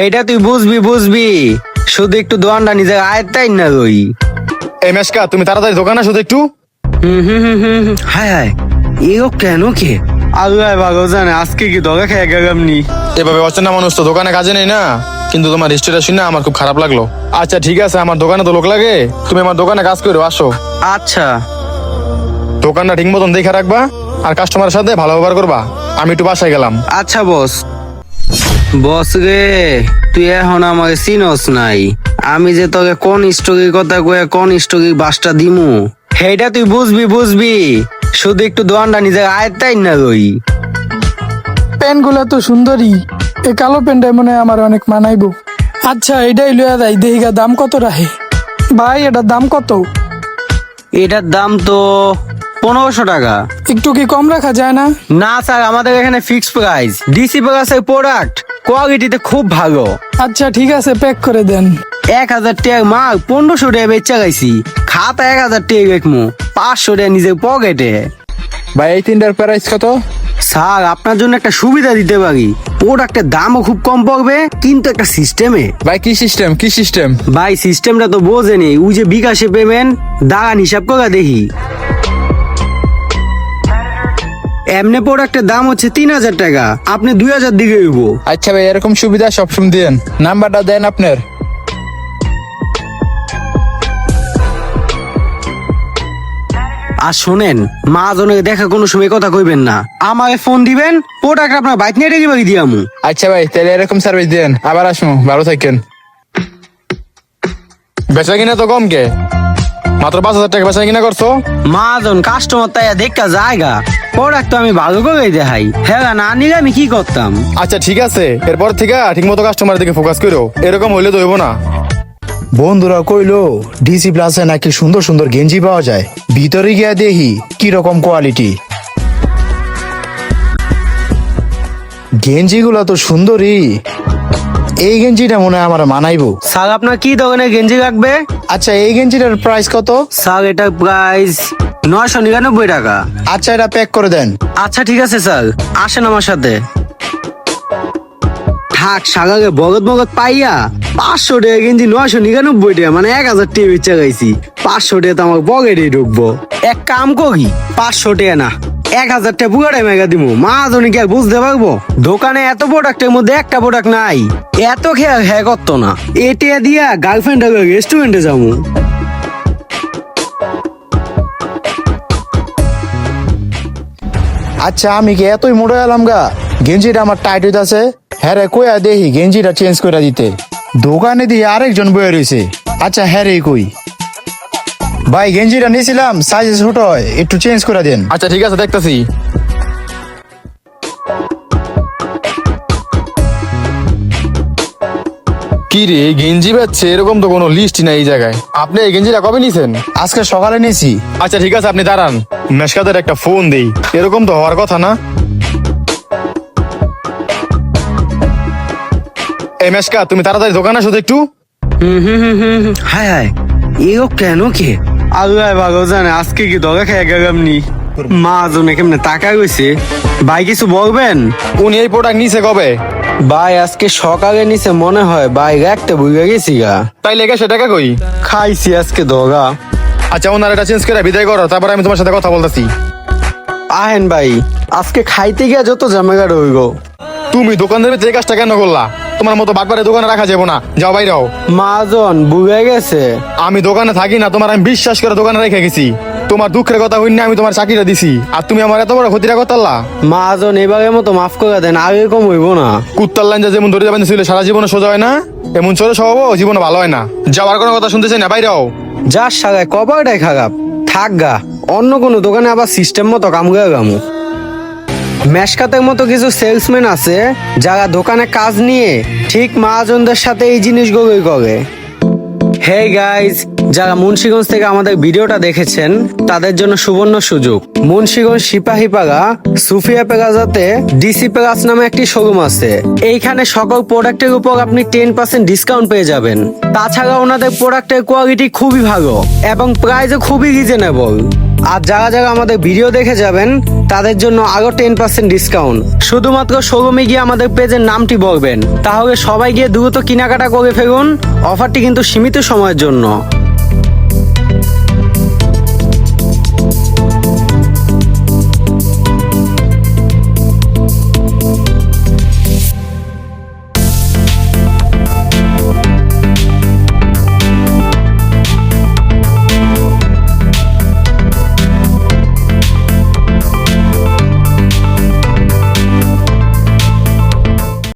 এইটা তুই বুঝবি বুঝবি, শুধু একটু দোকানটা নিজের আয়ত্তাই না রই। এই মেশকা, তুমি তাড়াতাড়ি দোকানে আসো তো একটু। হায় হায়, এও কেন কে? আল্লাহ ভালো জানে আজকে কি দগা খেয়ে গেলাম নি। এভাবে অচেনা মানুষ তো দোকানে কাজে নেই না, কিন্তু তোমার হিস্ট্রিটা শুনে আমার খুব খারাপ লাগলো। আচ্ছা ঠিক আছে, আমার দোকানে তো লোক লাগে, তুমি আমার দোকানে কাজ করো, আসো। আচ্ছা দোকানটা ঠিক মতন দেখে রাখবা আর কাস্টমারের সাথে ভালো ব্যবহার করবা। আমি একটু বাসায় গেলাম। আচ্ছা বস। বস রে, তুই এখন আমাকে চিনস নাই। আমি যে তোকে কোন স্টোরির কথা কয়ে কোন স্টোরির বাসটা দিমু, সেইটা তুই বুঝবি বুঝবি, শুধু একটু দোকানটা নিজের আয়ত্তাই না রই। প্যান্ট গুলা তো সুন্দরী, এই কালো প্যান্টটা মনে হয় আমার অনেক মানাইবো। আচ্ছা এটাই লইয়া যাই, দেহিকা দাম কত রাহে? ভাই এটার দাম কত? এটার দাম তো 1500 টাকা। একটু কি কম রাখা যায় না? না স্যার, আমাদের এখানে ফিক্স প্রাইস। ডিসি প্লাসের প্রোডাক্ট কোয়ালিটিতে খুব ভালো। আচ্ছা ঠিক আছে, প্যাক করে দেন। 1000 টাকার মাল 1500 টাকা বেচা গাইছি। খাতা 1000 টাকা বেচমু, 500 টাকা নিজের পকেটে। ভাই এই তিনটার প্রাইস কত? স্যার আপনার জন্য একটা সুবিধা দিতে পারি, প্রোডাক্টের দামও খুব কম পড়বে, কিন্তু একটা সিস্টেমে। ভাই কি সিস্টেম, কি সিস্টেম? ভাই সিস্টেমটা তো বোঝেনি, ওই যে বিকাশে পেমেন্ট দাঁড়ান হিসাব করে দেখি। এমনি প্রোডাক্টের দাম হচ্ছে 3000 টাকা, আপনি 2000 দিকে হইব। আচ্ছা ভাই, এরকম সুবিধা সবসময় দেন, নাম্বারটা দেন আপনার। আর শোনেন, মহাজনকে দেখা কোনো সময় কথা কইবেন না, আমাকে ফোন দিবেন, প্রোডাক্ট আপনার বাইক নিয়ে ডেলিভারি দিয়ামু। আচ্ছা ভাই, তাহলে এরকম সার্ভিস দেন, আবার আসবো, ভালো থাকেন। বেচা কিনা তো কম কে, মাত্র 5000 টাকা বেচা কিনা করছো। মহাজন কাস্টমার তাই দেখা জায়গা, প্রোডাক্ট তো আমি ভালো করেই দেখাই, হ্যাঁ না নিলে আমি কি করতাম। আচ্ছা ঠিক আছে, এরপর থেকে ঠিক মতো কাস্টমারের দিকে ফোকাস করো, এরকম হইলে তো হইব না। বন্ধুরা কইলো ডিসি প্লাসে নাকি সুন্দর সুন্দর গেঞ্জি পাওয়া যায়, ভিতরে গিয়া দেখি কি রকম কোয়ালিটি। গেঞ্জিগুলো তো সুন্দরই, এই গেঞ্জিটা মনে হয় আমার মানাইবো। স্যার আপনার কি দোকানে গেঞ্জি রাখবে? আচ্ছা এই গেঞ্জিটার প্রাইস কত? স্যার এটার প্রাইস 999 টাকা। আচ্ছা এটা প্যাক করে দেন। আচ্ছা ঠিক আছে স্যার, আসেন আমার সাথে। থাক সাগাকে বগত বগত পাইয়া 500 টাকা গেঞ্জি 999 টাকা, মানে 1000 টাকা বেচা গাইছি। 500 টাকা তো আমার পকেটে ঢুকবো। এক কাম করি, 500 টাকা না 1000 টাকা পুরোটাই মেগা দিব। মহাজনী কি আর বুঝতে পারবো? দোকানে এত প্রোডাক্টের মধ্যে একটা প্রোডাক্ট নাই, এত খেয়াল হ্যাঁ করতো না। এটা দিয়া গার্লফ্রেন্ড রেস্টুরেন্টে যাবো। আচ্ছা আমি কি এতই মোটা এলাম গা, গেঞ্জিটা আমার টাইট হইতাছে। হ্যাঁ রে কইয়া দেখি গেঞ্জিটা চেঞ্জ করে দিতে। দোকানে দিয়ে আরেকজন বয়ে রয়েছে। আচ্ছা হ্যাঁ রে কই, ভাই গেঞ্জিটা নিয়েছিলাম সাইজ ছোট হয়, একটু চেঞ্জ করে দেন। আচ্ছা ঠিক আছে, দেখতেছি। কি রে, এই গেঞ্জি বেচছে, এরকম তো কোনো লিস্ট নাই এই জায়গায়। আপনি এই গেঞ্জিটা কবে নিছেন? আজকে সকালে নিয়েছি। আচ্ছা ঠিক আছে, আপনি দাঁড়ান, মেশকাদের একটা ফোন দেই, এরকম তো হওয়ার কথা না। এই মেশকা, তুমি তাড়াতাড়ি দোকানে আসো তো একটু। হায় হায়, এও কেন কে? আল্লাহ ভালো জানে আজকে কি দগা খেয়ে গেলাম নি। মহাজনে কেমনে টাকা গেছে। ভাই কিছু বলবেন? উনি এই প্রোডাক্ট নিছে কবে? ভাই আজকে সকালে নিচে মনে হয়, ভাই রাখতে বুঝে গেছি গা। তাই লেগে সে টাকা কই? খাইছি আজকে দগা। আচ্ছা ওনার এটা চেঞ্জ করে বিদায় করো, তারপর আমি তোমার সাথে কথা বলতেছি। আহেন ভাই, আজকে খাইতে গিয়া যত ঝামেলা রইল। তুমি দোকানদার ভিতরে এই কাজটা কেন করলা? তোমার মতো বাটবারে দোকানে রাখা যাবো না, যাও বাইরে হও। মহাজন বুঝে গেছে। আমি দোকানে থাকি না, তোমার আমি বিশ্বাস করে দোকানে রেখে গেছি। তোমার দুঃখের কথা হইনি, আমি তোমার চাকরিটা দিছি, আর তুমি আমার এত বড় ক্ষতিটা করতাল্লা। মহাজন এবারের মতো মাফ করে দেন, আগে কম হইব না। কুত্তার লাইন যেমন ধরে যাবেন ছিল, সারা জীবনে সোজা হয় না, এমন চলে স্বভাব জীবনে ভালো হয় না। যাওয়ার কোনো কথা শুনতেছি না, বাইরে হও। যার সাগায় কপালটাই খারাপ। থাক গা, অন্য কোনো দোকানে আবার সিস্টেম মতো কাম করে গামু। মেশকাতের মতো কিছু সেলসম্যান আছে যারা দোকানে কাজ নিয়ে ঠিক মহাজনদের সাথে এই জিনিসগুলোই করে। হে গাইজ, যারা মুন্সিগঞ্জ থেকে আমাদের ভিডিওটা দেখেছেন তাদের জন্য সুবর্ণ সুযোগ। মুন্সিগঞ্জ সিপাহীপাড়া সুফিয়া প্লাজাতে ডিসি প্লাস নামে একটি শোরুম আছে। এইখানে সকল প্রোডাক্টের উপর আপনি 10% ডিসকাউন্ট পেয়ে যাবেন। তাছাড়া ওনাদের প্রোডাক্টের কোয়ালিটি খুবই ভালো এবং প্রাইসও খুবই রিজনেবল। আর যারা যারা আমাদের ভিডিও দেখে যাবেন তাদের জন্য আরো 10% ডিসকাউন্ট। শুধুমাত্র শোরুমে গিয়ে আমাদের পেজের নামটি বলবেন, তাহলে সবাই গিয়ে দ্রুত কেনাকাটা করে ফেলুন। অফারটি কিন্তু সীমিত সময়ের জন্য।